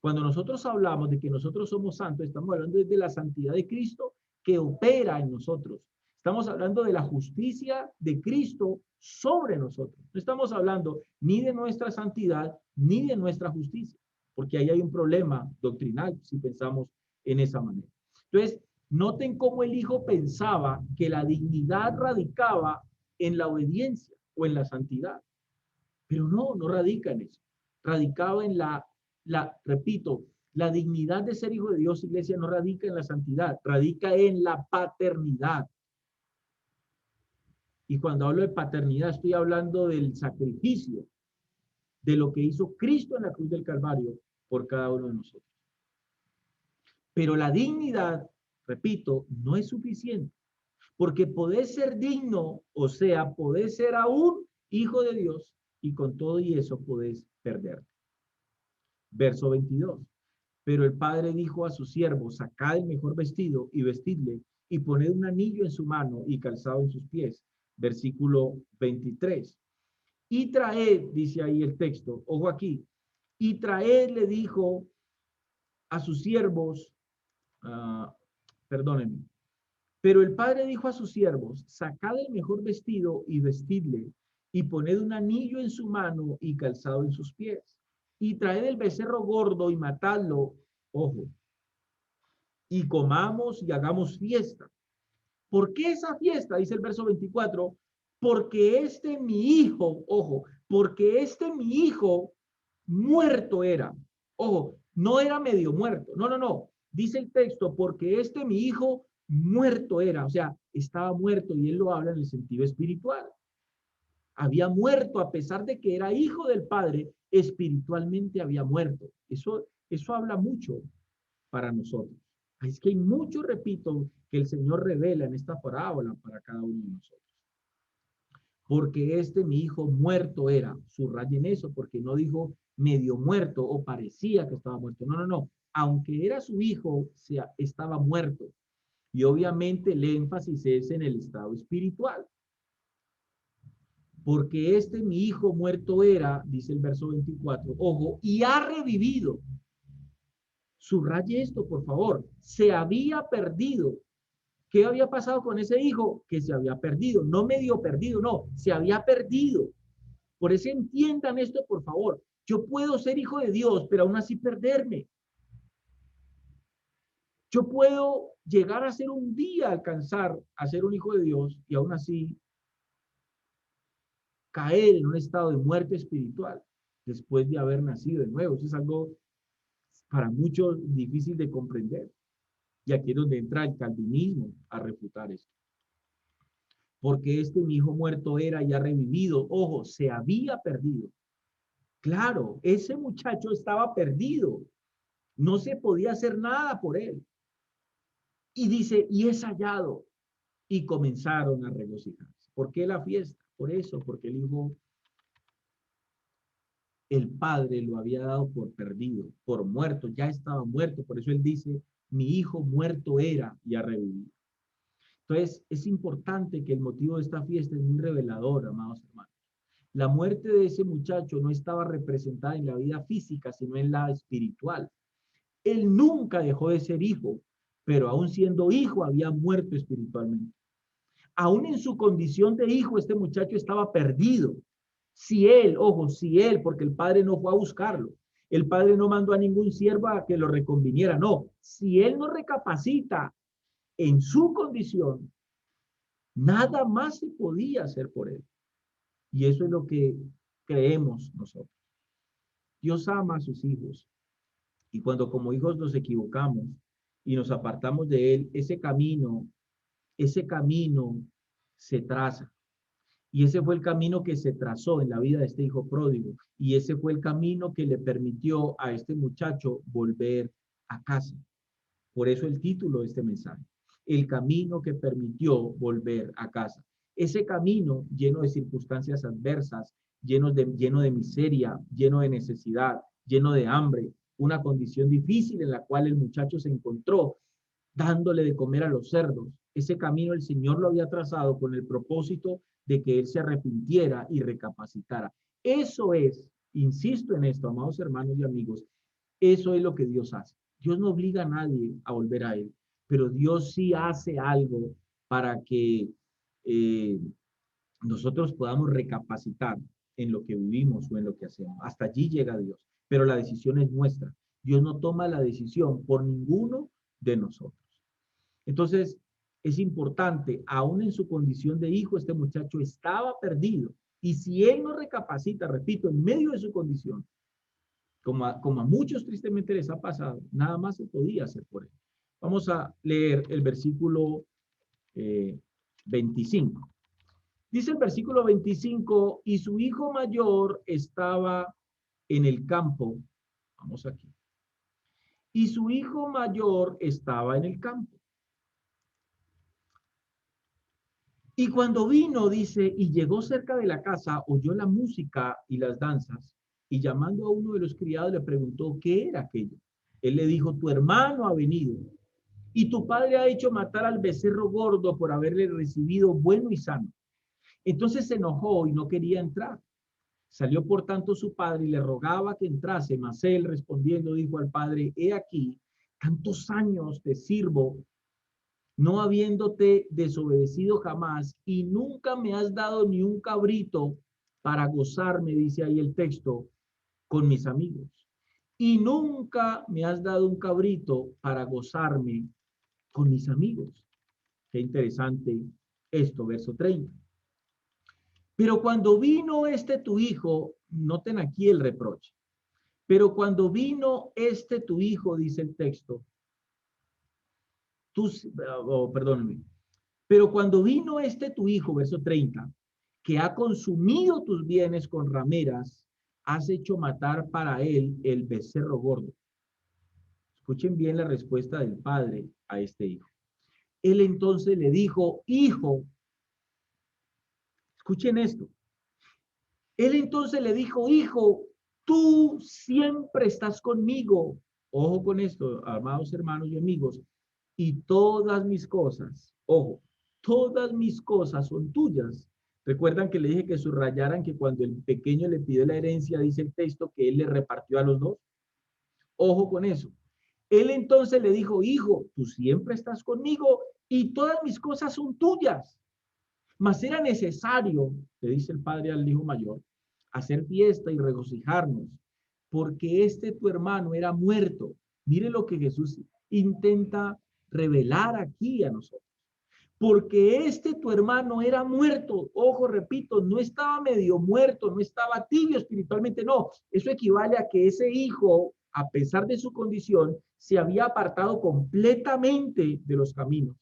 A: Cuando nosotros hablamos de que nosotros somos santos, estamos hablando de la santidad de Cristo que opera en nosotros. Estamos hablando de la justicia de Cristo sobre nosotros. No estamos hablando ni de nuestra santidad ni de nuestra justicia, porque ahí hay un problema doctrinal si pensamos en esa manera. Entonces, noten cómo el Hijo pensaba que la dignidad radicaba en la obediencia o en la santidad, pero no radica en eso. Radicaba en repito, la dignidad de ser hijo de Dios, iglesia, no radica en la santidad, radica en la paternidad. Y cuando hablo de paternidad, estoy hablando del sacrificio, de lo que hizo Cristo en la cruz del Calvario por cada uno de nosotros. Pero la dignidad, repito, no es suficiente, porque podés ser digno, o sea, podés ser aún hijo de Dios, y con todo y eso podés perder. Verso 22. Pero el padre dijo a su siervo, sacad el mejor vestido y vestidle, y poned un anillo en su mano y calzado en sus pies. Versículo 23. Y traed, dice ahí el texto, ojo aquí, y traed, le dijo a sus siervos, ah, perdónenme. Pero el padre dijo a sus siervos, sacad el mejor vestido y vestidle, y poned un anillo en su mano y calzado en sus pies. Y traed el becerro gordo y matadlo, ojo, y comamos y hagamos fiesta. ¿Por qué esa fiesta? Dice el verso 24, porque mi hijo, ojo, porque mi hijo muerto era. Ojo, no era medio muerto. No, no, no. Dice el texto, porque mi hijo muerto era. O sea, estaba muerto y él lo habla en el sentido espiritual. Había muerto a pesar de que era hijo del Padre, espiritualmente había muerto. Eso habla mucho para nosotros. Es que hay mucho, repito, que el Señor revela en esta parábola para cada uno de nosotros. Porque mi hijo muerto era, subrayen eso, porque no dijo medio muerto o parecía que estaba muerto. No, no, no. Aunque era su hijo, estaba muerto. Y obviamente el énfasis es en el estado espiritual. Porque mi hijo muerto era, dice el verso 24, ojo, y ha revivido. Subraye esto, por favor. Se había perdido. ¿Qué había pasado con ese hijo? Que se había perdido, no medio perdido, no, se había perdido. Por eso entiendan esto, por favor. Yo puedo ser hijo de Dios, pero aún así perderme. Yo puedo llegar a ser un día, alcanzar a ser un hijo de Dios y aún así caer en un estado de muerte espiritual después de haber nacido de nuevo. Eso es algo para muchos difícil de comprender. Y aquí es donde entra el calvinismo a refutar esto. Porque mi hijo muerto era y ha revivido. Ojo, se había perdido. Claro, ese muchacho estaba perdido. No se podía hacer nada por él. Y dice, y es hallado. Y comenzaron a regocijarse. ¿Por qué la fiesta? Por eso, porque el padre lo había dado por perdido, por muerto, ya estaba muerto. Por eso él dice, mi hijo muerto era y ha revivido. Entonces, es importante que el motivo de esta fiesta es muy revelador, amados hermanos. La muerte de ese muchacho no estaba representada en la vida física, sino en la espiritual. Él nunca dejó de ser hijo, pero aún siendo hijo había muerto espiritualmente. Aún en su condición de hijo, este muchacho estaba perdido. Si él, ojo, si él, porque el padre no fue a buscarlo, el padre no mandó a ningún siervo a que lo reconviniera, no. Si él no recapacita en su condición, nada más se podía hacer por él. Y eso es lo que creemos nosotros. Dios ama a sus hijos. Y cuando como hijos nos equivocamos y nos apartamos de él, ese camino se traza. Y ese fue el camino que se trazó en la vida de este hijo pródigo. Y ese fue el camino que le permitió a este muchacho volver a casa. Por eso el título de este mensaje. El camino que permitió volver a casa. Ese camino lleno de circunstancias adversas, lleno de miseria, lleno de necesidad, lleno de hambre, una condición difícil en la cual el muchacho se encontró dándole de comer a los cerdos. Ese camino el Señor lo había trazado con el propósito de que él se arrepintiera y recapacitara. Eso es, insisto en esto, amados hermanos y amigos, eso es lo que Dios hace. Dios no obliga a nadie a volver a él, pero Dios sí hace algo para que eh, nosotros podamos recapacitar en lo que vivimos o en lo que hacemos. Hasta allí llega Dios, pero la decisión es nuestra. Dios no toma la decisión por ninguno de nosotros. Entonces, es importante, aún en su condición de hijo, este muchacho estaba perdido. Y si él no recapacita, repito, en medio de su condición, como a muchos tristemente les ha pasado, nada más se podía hacer por él. Vamos a leer el versículo 25. Dice el versículo 25, y su hijo mayor estaba en el campo. Vamos aquí. Y su hijo mayor estaba en el campo. Y cuando vino, dice, y llegó cerca de la casa, oyó la música y las danzas, y llamando a uno de los criados le preguntó qué era aquello. Él le dijo, tu hermano ha venido, y tu padre ha hecho matar al becerro gordo por haberle recibido bueno y sano. Entonces se enojó y no quería entrar. Salió por tanto su padre y le rogaba que entrase, mas él respondiendo dijo al padre, he aquí tantos años te sirvo, no habiéndote desobedecido jamás, y nunca me has dado ni un cabrito para gozarme, dice ahí el texto, con mis amigos. Y nunca me has dado un cabrito para gozarme con mis amigos. Qué interesante esto, verso 30. Pero cuando vino tu hijo, noten aquí el reproche. Pero cuando vino tu hijo, dice el texto, perdóname. Pero cuando vino tu hijo, verso 30, que ha consumido tus bienes con rameras, has hecho matar para él el becerro gordo. Escuchen bien la respuesta del padre a este hijo. Él entonces le dijo, hijo, escuchen esto. Él entonces le dijo, hijo, tú siempre estás conmigo. Ojo con esto, amados hermanos y amigos. Y todas mis cosas, ojo, todas mis cosas son tuyas. Recuerdan que le dije que subrayaran que cuando el pequeño le pidió la herencia, dice el texto que él le repartió a los dos. Ojo con eso. Él entonces le dijo, hijo, tú siempre estás conmigo y todas mis cosas son tuyas. Mas era necesario, le dice el padre al hijo mayor, hacer fiesta y regocijarnos, porque tu hermano era muerto. Mire lo que Jesús intenta revelar aquí a nosotros. Porque tu hermano era muerto. Ojo, repito, no estaba medio muerto, no estaba tibio espiritualmente, no. Eso equivale a que ese hijo, a pesar de su condición, se había apartado completamente de los caminos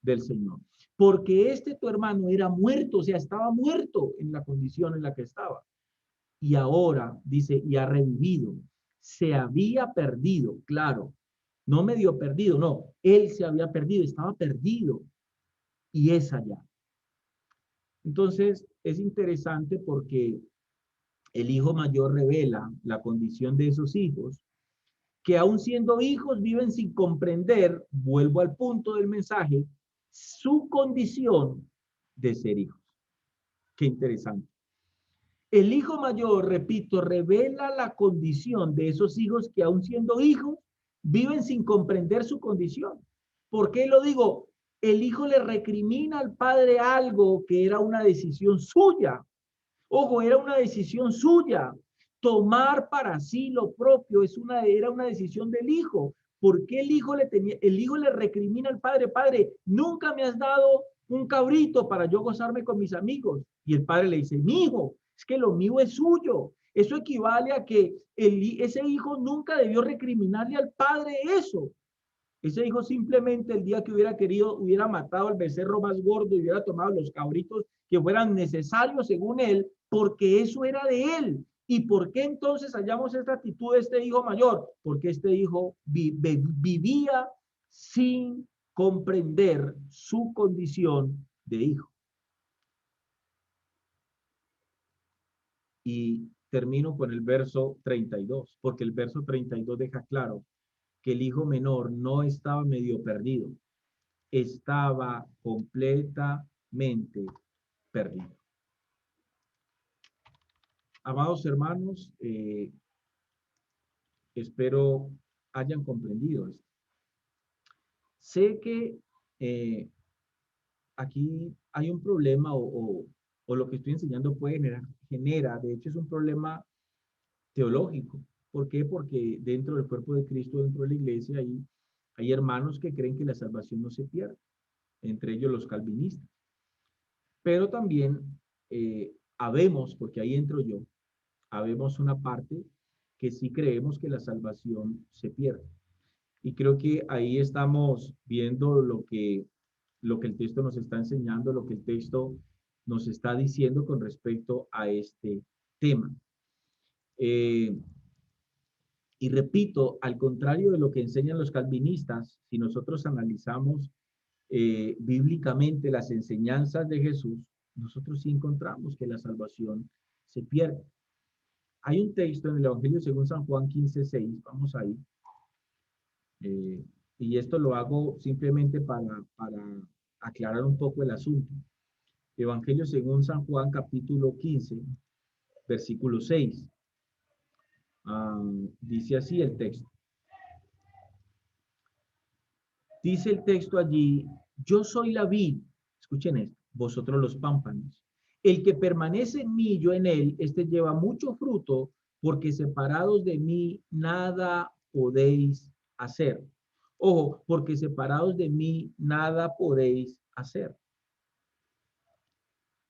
A: del Señor. Porque tu hermano era muerto, o sea, estaba muerto en la condición en la que estaba. Y ahora, dice, y ha revivido. Se había perdido, claro. No medio perdido, no. Él se había perdido, estaba perdido. Y es allá. Entonces, es interesante porque el hijo mayor revela la condición de esos hijos, que aún siendo hijos viven sin comprender, vuelvo al punto del mensaje, su condición de ser hijos. Qué interesante. El hijo mayor, repito, revela la condición de esos hijos que aún siendo hijos viven sin comprender su condición. ¿Por qué lo digo? El hijo le recrimina al padre algo que era una decisión suya. Ojo, era una decisión suya. Tomar para sí lo propio era una decisión del hijo. ¿Por qué el hijo le recrimina al padre, padre, nunca me has dado un cabrito para yo gozarme con mis amigos? Y el padre le dice, mi hijo, es que lo mío es suyo. Eso equivale a que ese hijo nunca debió recriminarle al padre eso. Ese hijo simplemente el día que hubiera querido, hubiera matado al becerro más gordo y hubiera tomado los cabritos que fueran necesarios según él, porque eso era de él. ¿Y por qué entonces hallamos esta actitud de este hijo mayor? Porque este hijo vivía sin comprender su condición de hijo. Y termino con el verso 32, porque el verso 32 deja claro que el hijo menor no estaba medio perdido, estaba completamente perdido. Amados hermanos, espero hayan comprendido esto. Sé que aquí hay un problema o lo que estoy enseñando genera, de hecho es un problema teológico. ¿Por qué? Porque dentro del cuerpo de Cristo, dentro de la iglesia, hay hermanos que creen que la salvación no se pierde, entre ellos los calvinistas. Pero también habemos, porque ahí entro yo, habemos una parte que sí creemos que la salvación se pierde. Y creo que ahí estamos viendo lo que el texto nos está enseñando, lo que el texto nos está diciendo con respecto a este tema. Y repito, al contrario de lo que enseñan los calvinistas, si nosotros analizamos bíblicamente las enseñanzas de Jesús, nosotros sí encontramos que la salvación se pierde. Hay un texto en el Evangelio según San Juan 15:6, vamos ahí, y esto lo hago simplemente para aclarar un poco el asunto. Evangelio según San Juan capítulo 15, versículo 6. Dice así el texto. Dice el texto allí, yo soy la vid, escuchen esto, vosotros los pámpanos. El que permanece en mí, yo en él, este lleva mucho fruto, porque separados de mí nada podéis hacer. Ojo, porque separados de mí nada podéis hacer.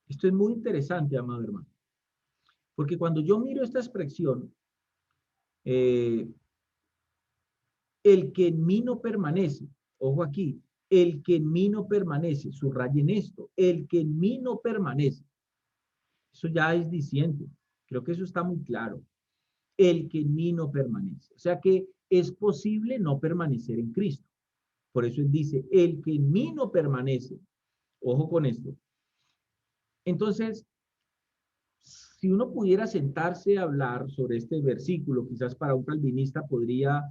A: Esto es muy interesante, amado hermano, porque cuando yo miro esta expresión, eh, el que en mí no permanece, ojo aquí, el que en mí no permanece, subrayen esto, el que en mí no permanece, eso ya es diciente, creo que eso está muy claro, el que en mí no permanece, o sea que es posible no permanecer en Cristo, por eso él dice, el que en mí no permanece, ojo con esto. Entonces, si uno pudiera sentarse a hablar sobre este versículo, quizás para un calvinista podría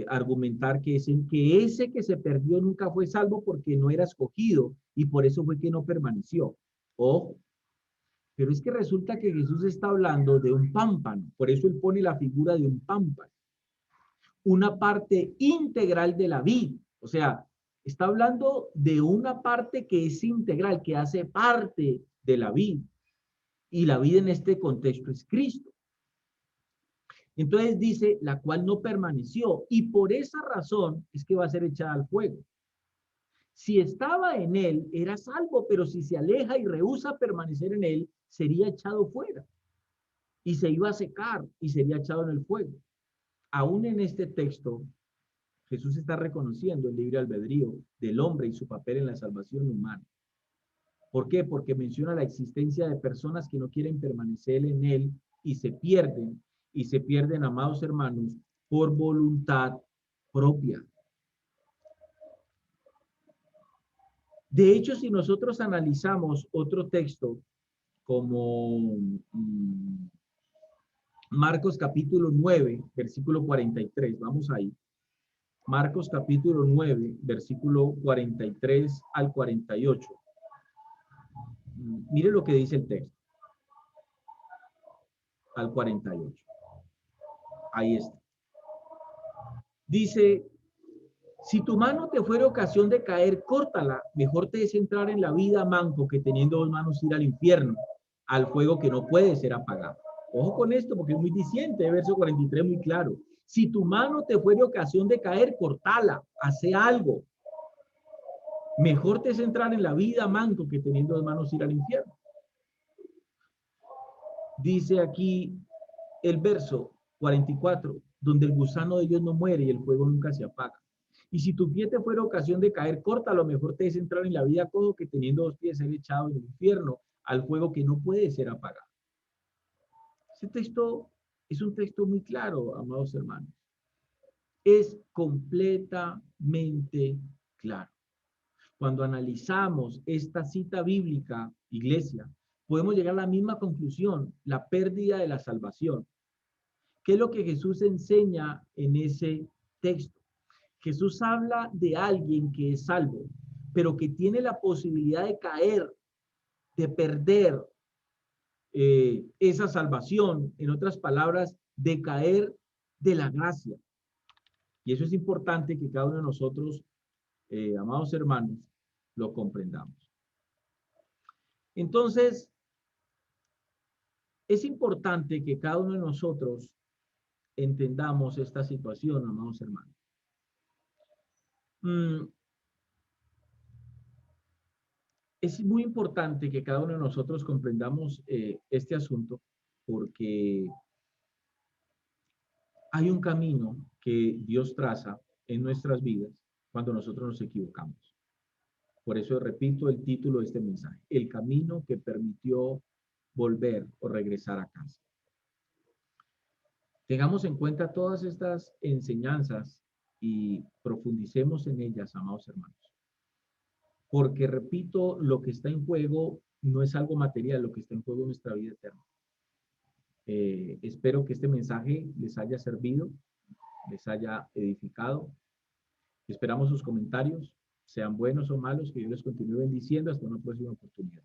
A: argumentar que es el que ese que se perdió nunca fue salvo porque no era escogido y por eso fue que no permaneció. Ojo, pero es que resulta que Jesús está hablando de un pámpano, por eso él pone la figura de un pámpano, una parte integral de la vid, o sea, está hablando de una parte que es integral, que hace parte de la vid. Y la vida en este contexto es Cristo. Entonces dice, la cual no permaneció, y por esa razón es que va a ser echada al fuego. Si estaba en él, era salvo, pero si se aleja y rehúsa permanecer en él, sería echado fuera. Y se iba a secar y sería echado en el fuego. Aún en este texto, Jesús está reconociendo el libre albedrío del hombre y su papel en la salvación humana. ¿Por qué? Porque menciona la existencia de personas que no quieren permanecer en él y se pierden, amados hermanos, por voluntad propia. De hecho, si nosotros analizamos otro texto como Marcos capítulo 9, versículo 43, vamos ahí. Marcos capítulo 9, versículo 43 al 48. Mire lo que dice el texto, al 48. Ahí está. Dice, si tu mano te fuera ocasión de caer, córtala. Mejor te es entrar en la vida manco que teniendo dos manos ir al infierno, al fuego que no puede ser apagado. Ojo con esto porque es muy diciente, verso 43 muy claro. Si tu mano te fuera ocasión de caer, cortala, hace algo. Mejor te es entrar en la vida manco que teniendo dos manos ir al infierno. Dice aquí el verso 44, donde el gusano de Dios no muere y el fuego nunca se apaga. Y si tu pie te fuera ocasión de caer, corta, lo mejor te es entrar en la vida cojo que teniendo dos pies ser echado en el infierno, al fuego que no puede ser apagado. Este texto es un texto muy claro, amados hermanos. Es completamente claro. Cuando analizamos esta cita bíblica, iglesia, podemos llegar a la misma conclusión, la pérdida de la salvación. ¿Qué es lo que Jesús enseña en ese texto? Jesús habla de alguien que es salvo, pero que tiene la posibilidad de caer, de perder esa salvación, en otras palabras, de caer de la gracia. Y eso es importante que cada uno de nosotros, amados hermanos, lo comprendamos. Entonces, es importante que cada uno de nosotros entendamos esta situación, amados hermanos. Es muy importante que cada uno de nosotros comprendamos este asunto porque hay un camino que Dios traza en nuestras vidas cuando nosotros nos equivocamos. Por eso repito el título de este mensaje, el camino que permitió volver o regresar a casa. Tengamos en cuenta todas estas enseñanzas y profundicemos en ellas, amados hermanos. Porque, repito, lo que está en juego no es algo material, lo que está en juego es nuestra vida eterna. Espero que este mensaje les haya servido, les haya edificado. Esperamos sus comentarios, sean buenos o malos, que Dios les continúe bendiciendo hasta una próxima oportunidad.